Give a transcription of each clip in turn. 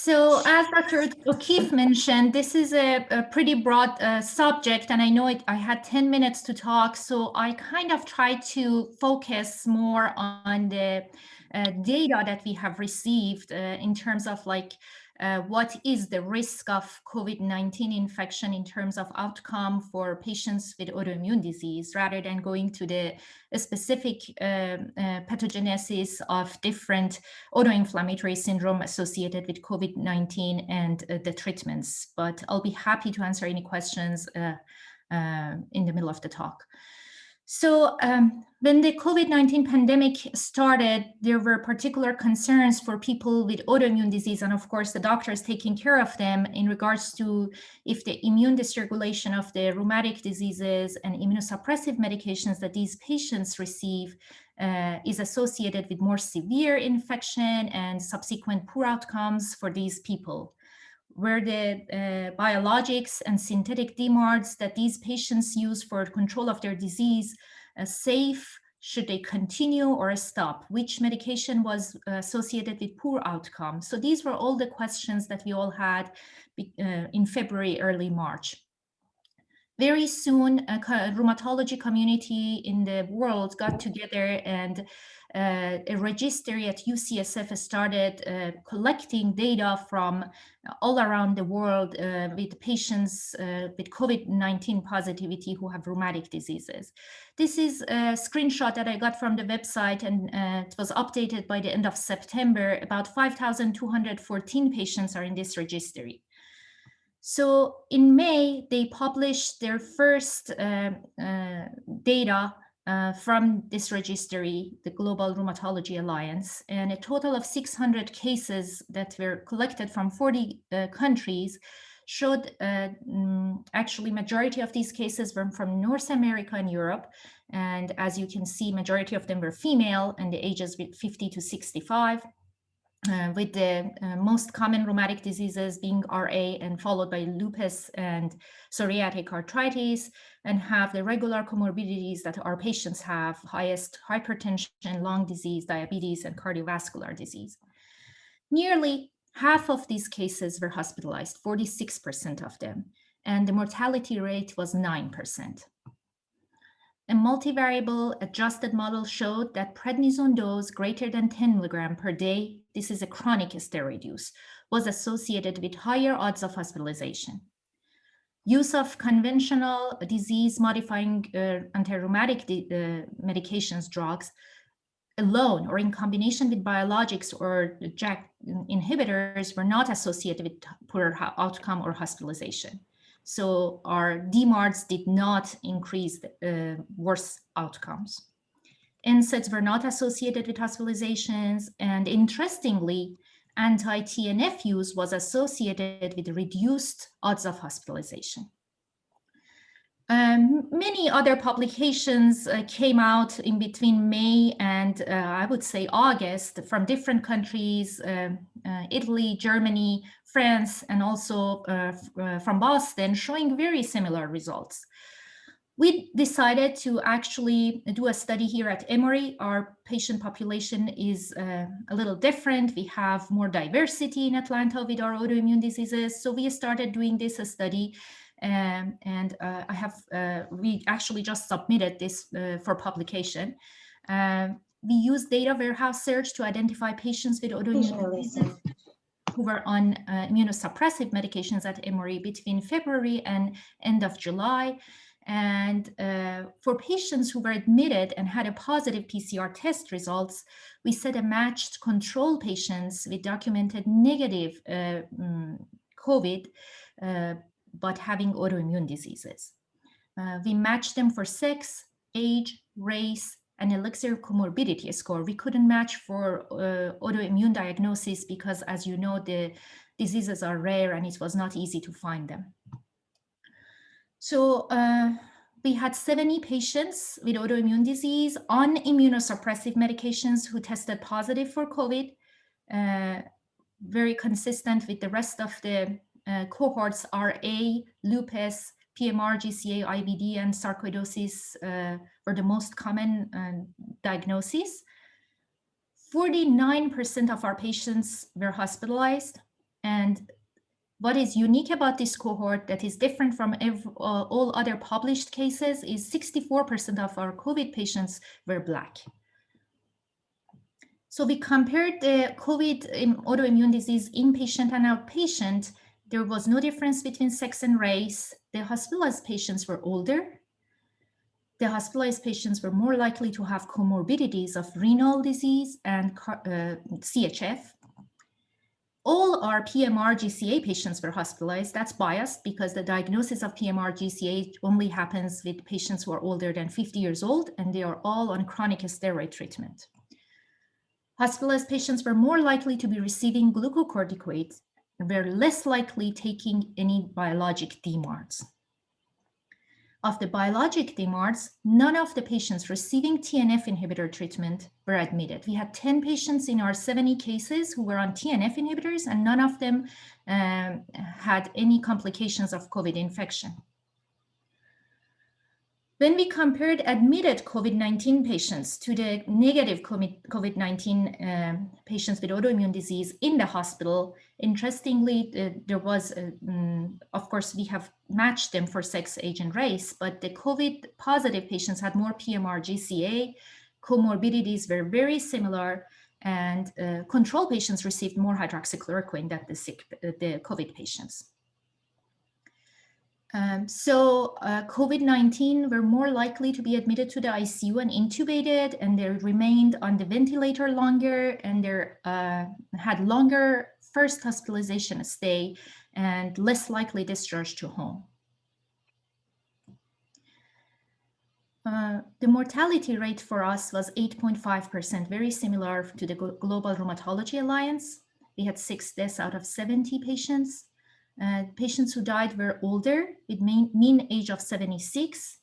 So as Dr. O'Keefe mentioned, this is a pretty broad subject, and I know I had 10 minutes to talk, so I kind of tried to focus more on the data that we have received in terms of what is the risk of COVID-19 infection in terms of outcome for patients with autoimmune disease, rather than going to the specific pathogenesis of different autoinflammatory syndrome associated with COVID-19 and the treatments. But I'll be happy to answer any questions in the middle of the talk. So when the COVID-19 pandemic started, there were particular concerns for people with autoimmune disease, and of course the doctors taking care of them, in regards to if the immune dysregulation of the rheumatic diseases and immunosuppressive medications that these patients receive is associated with more severe infection and subsequent poor outcomes for these people. Were the biologics and synthetic DMARDs that these patients use for control of their disease safe? Should they continue or stop? Which medication was associated with poor outcome? So these were all the questions that we all had in February, early March. Very soon, a rheumatology community in the world got together, and a registry at UCSF started collecting data from all around the world with patients with COVID-19 positivity who have rheumatic diseases. This is a screenshot that I got from the website, and it was updated by the end of September. About 5,214 patients are in this registry. So in May, they published their first data from this registry, the Global Rheumatology Alliance, and a total of 600 cases that were collected from 40 countries showed actually majority of these cases were from North America and Europe. And as you can see, majority of them were female and the ages 50 to 65. With the most common rheumatic diseases being RA, and followed by lupus and psoriatic arthritis, and have the regular comorbidities that our patients have: highest hypertension, lung disease, diabetes, and cardiovascular disease. Nearly half of these cases were hospitalized, 46% of them, and the mortality rate was 9%. A multivariable adjusted model showed that prednisone dose greater than 10 milligrams per day, this is a chronic steroid use, was associated with higher odds of hospitalization. Use of conventional disease-modifying anti-rheumatic medications, drugs, alone or in combination with biologics or JAK inhibitors were not associated with poor outcome or hospitalization. So our DMARDs did not increase worse outcomes. NSAIDs were not associated with hospitalizations, and interestingly, anti-TNF use was associated with reduced odds of hospitalization. Many other publications came out in between May and I would say August from different countries, Italy, Germany, France, and also from Boston, showing very similar results. We decided to actually do a study here at Emory. Our patient population is a little different. We have more diversity in Atlanta with our autoimmune diseases. So we started doing this study. We actually just submitted this for publication. We used data warehouse search to identify patients with autoimmune diseases who were on immunosuppressive medications at Emory between February and end of July. And for patients who were admitted and had a positive PCR test results, we set a matched control patients with documented negative COVID, but having autoimmune diseases. We matched them for sex, age, race, and elixir comorbidity score. We couldn't match for autoimmune diagnosis because, as you know, the diseases are rare and it was not easy to find them. So we had 70 patients with autoimmune disease on immunosuppressive medications who tested positive for COVID, very consistent with the rest of the cohorts. RA, lupus, PMR, GCA, IBD, and sarcoidosis were the most common diagnoses. 49% of our patients were hospitalized. And what is unique about this cohort that is different from all other published cases is 64% of our COVID patients were Black. So we compared the COVID autoimmune disease inpatient and outpatient. There was no difference between sex and race. The hospitalized patients were older. The hospitalized patients were more likely to have comorbidities of renal disease and CHF. All our PMR-GCA patients were hospitalized. That's biased because the diagnosis of PMR-GCA only happens with patients who are older than 50 years old, and they are all on chronic steroid treatment. Hospitalized patients were more likely to be receiving glucocorticoids and were less likely taking any biologic DMARDs. Of the biologic DMARDs, none of the patients receiving TNF inhibitor treatment were admitted. We had 10 patients in our 70 cases who were on TNF inhibitors, and none of them had any complications of COVID infection. When we compared admitted COVID-19 patients to the negative COVID-19 patients with autoimmune disease in the hospital, interestingly, there was, of course, we have matched them for sex, age, and race, but the COVID positive patients had more PMR-GCA, comorbidities were very similar, and control patients received more hydroxychloroquine than the COVID patients. COVID-19 were more likely to be admitted to the ICU and intubated, and they remained on the ventilator longer, and they had longer first hospitalization stay and less likely discharge to home. The mortality rate for us was 8.5%, very similar to the Global Rheumatology Alliance. We had 6 deaths out of 70 patients. Patients who died were older with mean age of 76.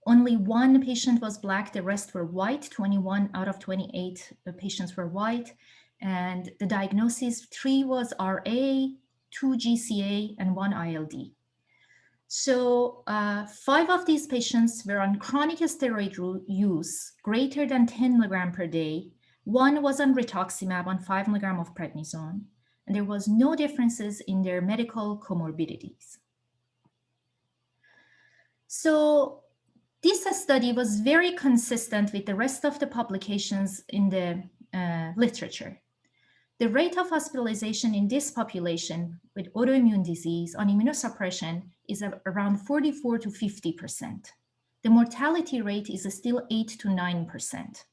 Only 1 patient was Black, the rest were white. 21 out of 28 patients were white. And the diagnosis, 3 was RA, 2 GCA, and 1 ILD. So 5 of these patients were on chronic steroid use greater than 10 milligram per day. 1 was on rituximab on 5 milligram of prednisone. And there was no differences in their medical comorbidities. So this study was very consistent with the rest of the publications in the literature. The rate of hospitalization in this population with autoimmune disease on immunosuppression is around 44 to 50%. The mortality rate is still 8 to 9%.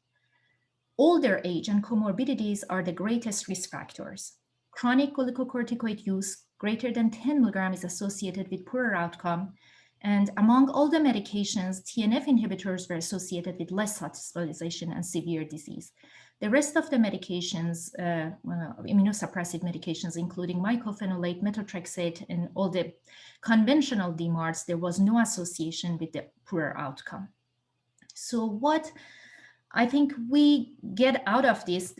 Older age and comorbidities are the greatest risk factors. Chronic glucocorticoid use greater than 10 milligram is associated with poorer outcome. And among all the medications, TNF inhibitors were associated with less hospitalization and severe disease. The rest of the medications, immunosuppressive medications, including mycophenolate, methotrexate, and all the conventional DMARDs, there was no association with the poorer outcome. So what I think we get out of this,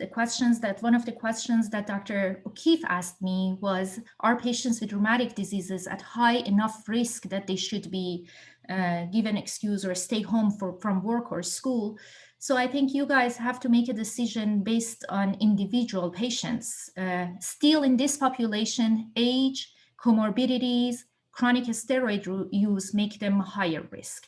one of the questions that Dr. O'Keefe asked me was, are patients with rheumatic diseases at high enough risk that they should be given excuse or stay home from work or school? So I think you guys have to make a decision based on individual patients. Still in this population, age, comorbidities, chronic steroid use make them higher risk.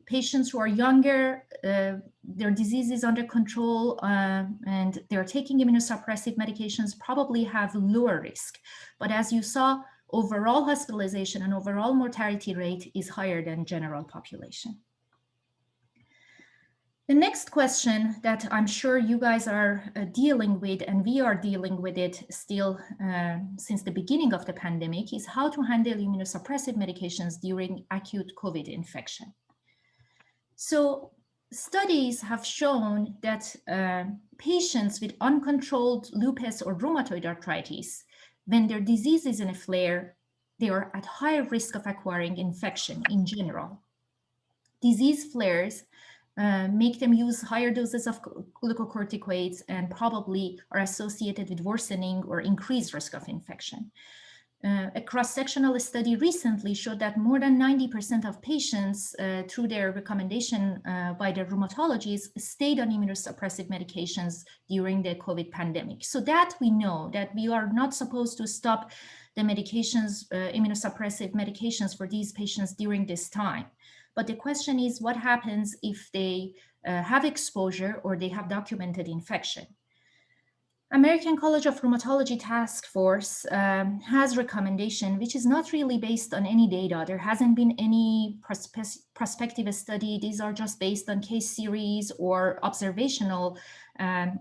Patients who are younger, their disease is under control and they're taking immunosuppressive medications probably have lower risk. But as you saw, overall hospitalization and overall mortality rate is higher than general population. The next question that I'm sure you guys are dealing with, and we are dealing with it still since the beginning of the pandemic, is how to handle immunosuppressive medications during acute COVID infection. So studies have shown that patients with uncontrolled lupus or rheumatoid arthritis, when their disease is in a flare, they are at higher risk of acquiring infection in general. Disease flares make them use higher doses of glucocorticoids and probably are associated with worsening or increased risk of infection. A cross-sectional study recently showed that more than 90% of patients, through their recommendation by their rheumatologists, stayed on immunosuppressive medications during the COVID pandemic. So that we know that we are not supposed to stop the medications, immunosuppressive medications for these patients during this time. But the question is, what happens if they have exposure or they have documented infection? American College of Rheumatology Task Force has recommendation, which is not really based on any data. There hasn't been any prospective study. These are just based on case series or observational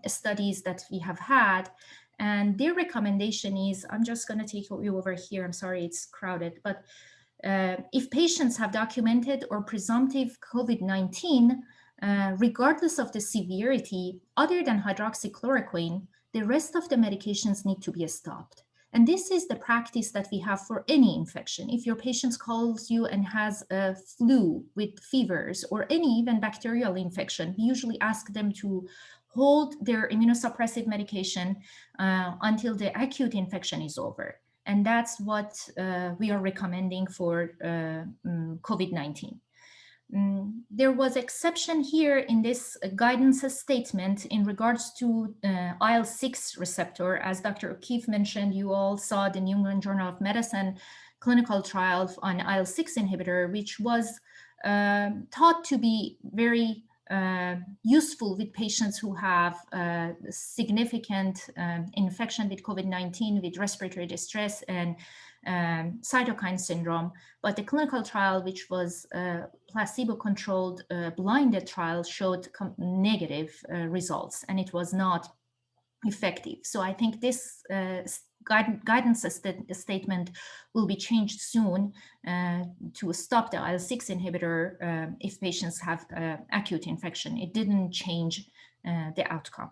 studies that we have had. And their recommendation is, I'm just going to take you over here. I'm sorry, it's crowded, but if patients have documented or presumptive COVID-19, regardless of the severity, other than hydroxychloroquine, the rest of the medications need to be stopped. And this is the practice that we have for any infection. If your patient calls you and has a flu with fevers or any even bacterial infection, we usually ask them to hold their immunosuppressive medication until the acute infection is over. And that's what we are recommending for COVID-19. There was exception here in this guidance statement in regards to IL-6 receptor. As Dr. O'Keefe mentioned, you all saw the New England Journal of Medicine clinical trial on IL-6 inhibitor, which was thought to be very useful with patients who have significant infection with COVID-19, with respiratory distress and cytokine syndrome. But the clinical trial, which was placebo-controlled blinded trial, showed negative results, and it was not effective. So I think this guidance statement will be changed soon to stop the IL-6 inhibitor if patients have acute infection. It didn't change the outcome.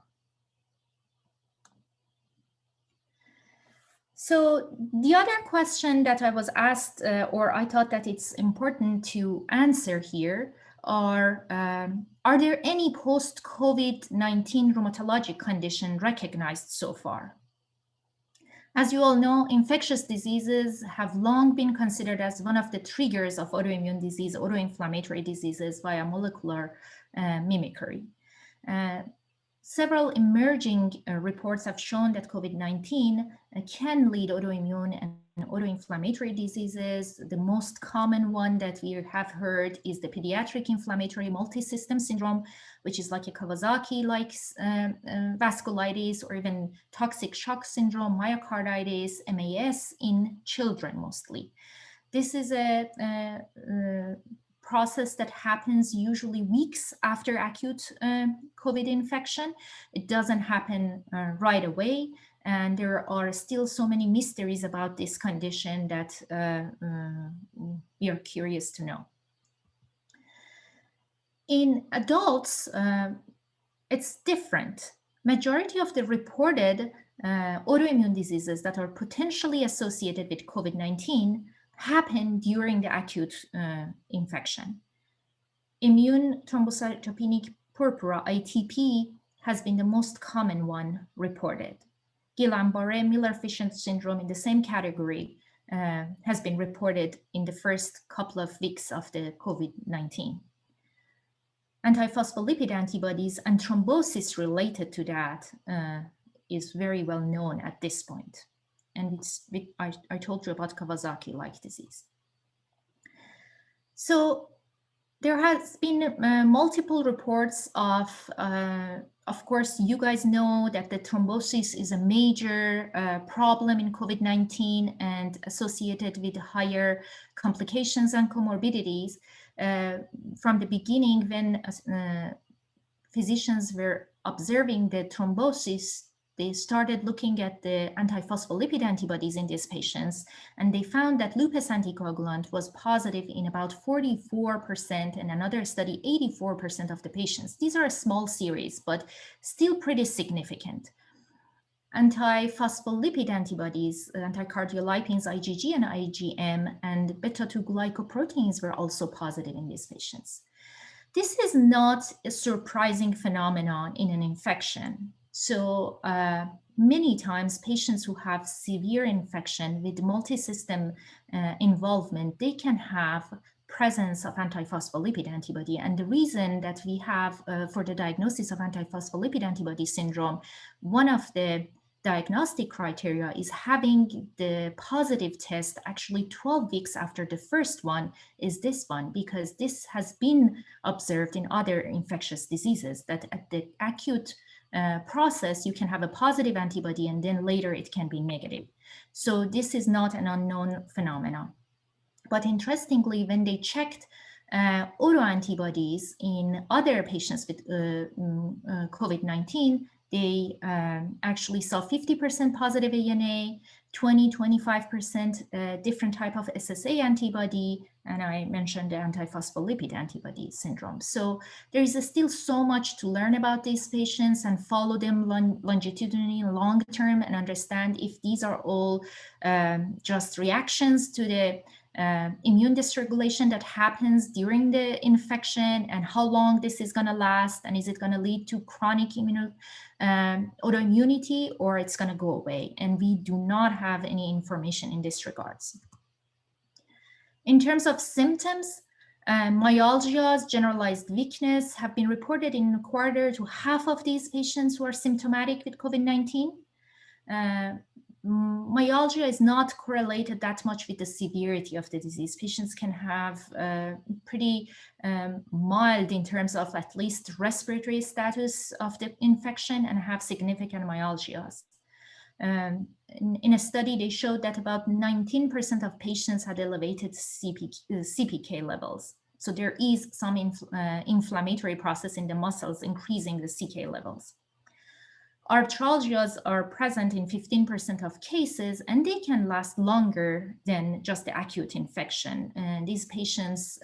So the other question that I was asked, or I thought that it's important to answer here, are there any post-COVID-19 rheumatologic condition recognized so far? As you all know, infectious diseases have long been considered as one of the triggers of autoimmune disease, autoinflammatory diseases via molecular mimicry. Several emerging reports have shown that COVID-19 can lead autoimmune and autoinflammatory diseases. The most common one that we have heard is the pediatric inflammatory multisystem syndrome, which is like a Kawasaki-like vasculitis, or even toxic shock syndrome, myocarditis, MAS in children mostly. This is a process that happens usually weeks after acute COVID infection. It doesn't happen right away, and there are still so many mysteries about this condition that we are curious to know. In adults, it's different. Majority of the reported autoimmune diseases that are potentially associated with COVID-19 happen during the acute infection. Immune thrombocytopenic purpura, ITP, has been the most common one reported. Guillain-Barré Miller-Fisher syndrome, in the same category, has been reported in the first couple of weeks of the COVID-19. Antiphospholipid antibodies and thrombosis related to that is very well known at this point. And I told you about Kawasaki-like disease. So there has been multiple reports of course, you guys know that the thrombosis is a major problem in COVID-19 and associated with higher complications and comorbidities. From the beginning, when physicians were observing the thrombosis, they started looking at the antiphospholipid antibodies in these patients, and they found that lupus anticoagulant was positive in about 44%, and another study, 84% of the patients. These are a small series, but still pretty significant. Antiphospholipid antibodies, anticardiolipins, IgG and IgM, and beta-2 glycoproteins were also positive in these patients. This is not a surprising phenomenon in an infection. So many times patients who have severe infection with multi-system involvement, they can have presence of antiphospholipid antibody. And the reason that we have for the diagnosis of antiphospholipid antibody syndrome, one of the diagnostic criteria is having the positive test actually 12 weeks after the first one is this one, because this has been observed in other infectious diseases that at the acute process, you can have a positive antibody and then later it can be negative. So this is not an unknown phenomenon. But interestingly, when they checked autoantibodies in other patients with COVID-19, they actually saw 50% positive ANA, 25% different type of SSA antibody, and I mentioned the antiphospholipid antibody syndrome. So there is still so much to learn about these patients and follow them longitudinally, long term, and understand if these are all just reactions to the immune dysregulation that happens during the infection, and how long this is going to last, and is it going to lead to chronic autoimmunity, or it's going to go away. And we do not have any information in this regards. In terms of symptoms, myalgias, generalized weakness have been reported in a quarter to half of these patients who are symptomatic with COVID-19. Myalgia is not correlated that much with the severity of the disease. Patients can have pretty mild in terms of at least respiratory status of the infection and have significant myalgias. In a study, they showed that about 19% of patients had elevated CPK levels. So there is some inflammatory process in the muscles increasing the CK levels. Arthralgias are present in 15% of cases, and they can last longer than just the acute infection. And these patients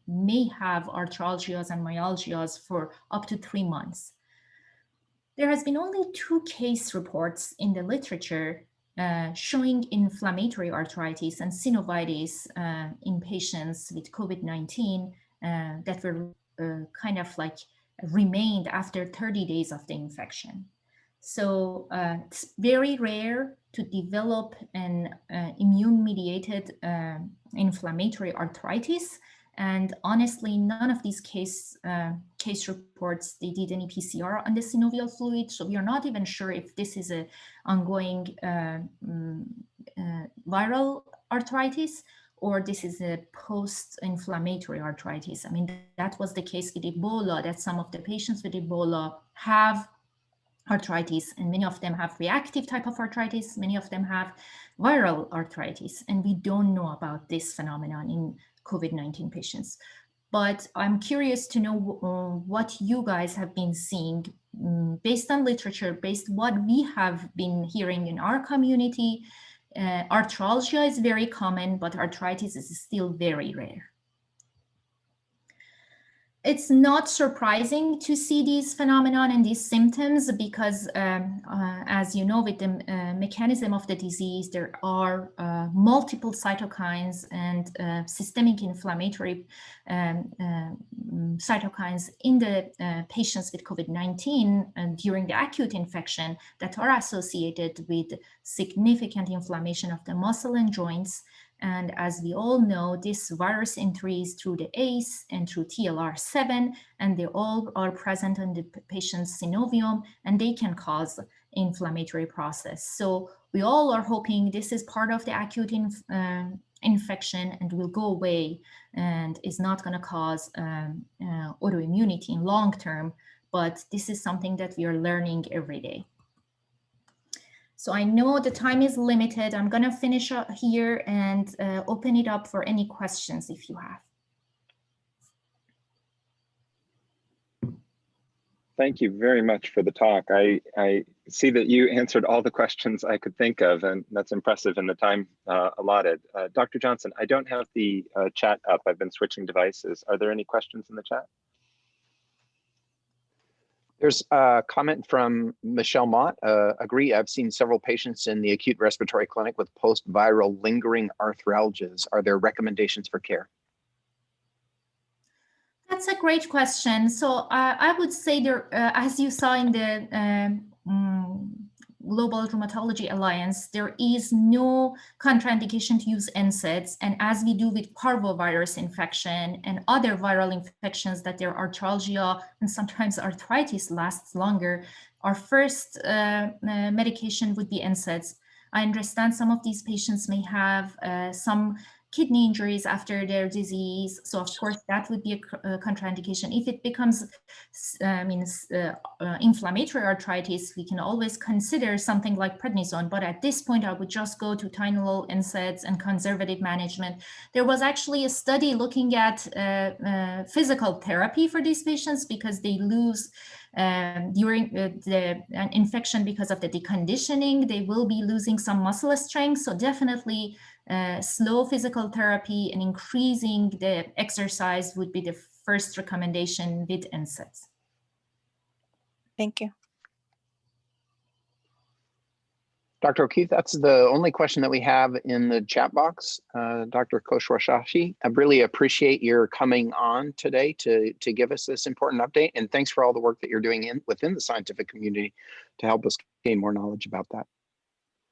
may have arthralgias and myalgias for up to 3 months. There has been only 2 case reports in the literature showing inflammatory arthritis and synovitis in patients with COVID-19 that were kind of like remained after 30 days of the infection. So it's very rare to develop an immune-mediated inflammatory arthritis. And honestly, none of these case reports, they did any PCR on the synovial fluid. So we are not even sure if this is an ongoing viral arthritis or this is a post-inflammatory arthritis. I mean, that was the case with Ebola, that some of the patients with Ebola have arthritis, and many of them have reactive type of arthritis, many of them have viral arthritis, and we don't know about this phenomenon in COVID-19 patients. But I'm curious to know what you guys have been seeing based on literature, based what we have been hearing in our community. Arthralgia is very common, but arthritis is still very rare. It's not surprising to see these phenomenon and these symptoms because, as you know, with the mechanism of the disease, there are multiple cytokines and systemic inflammatory cytokines in the patients with COVID-19 during the acute infection that are associated with significant inflammation of the muscle and joints. And as we all know, this virus entries through the ACE and through TLR7, and they all are present in the patient's synovium, and they can cause inflammatory process. So we all are hoping this is part of the acute infection and will go away and is not going to cause autoimmunity in long term, but this is something that we are learning every day. So I know the time is limited. I'm going to finish up here and open it up for any questions if you have. Thank you very much for the talk. I see that you answered all the questions I could think of, and that's impressive in the time allotted. Dr. Johnson, I don't have the chat up. I've been switching devices. Are there any questions in the chat? There's a comment from Michelle Mott. Agree, I've seen several patients in the acute respiratory clinic with post-viral lingering arthralgias. Are there recommendations for care? That's a great question. So I would say there, as you saw in the Global Rheumatology Alliance, there is no contraindication to use NSAIDs. And as we do with parvovirus infection and other viral infections that their arthralgia and sometimes arthritis lasts longer, our first medication would be NSAIDs. I understand some of these patients may have some kidney injuries after their disease. So of course that would be a contraindication. If it becomes inflammatory arthritis, we can always consider something like prednisone. But at this point, I would just go to Tylenol, NSAIDs, and conservative management. There was actually a study looking at physical therapy for these patients because they lose during the infection because of the deconditioning. They will be losing some muscle strength. So definitely slow physical therapy and increasing the exercise would be the first recommendation with NSAIDs. Thank you. Dr. O'Keefe, that's the only question that we have in the chat box. Dr. Khosrowshahi, I really appreciate your coming on today to give us this important update. And thanks for all the work that you're doing within the scientific community to help us gain more knowledge about that.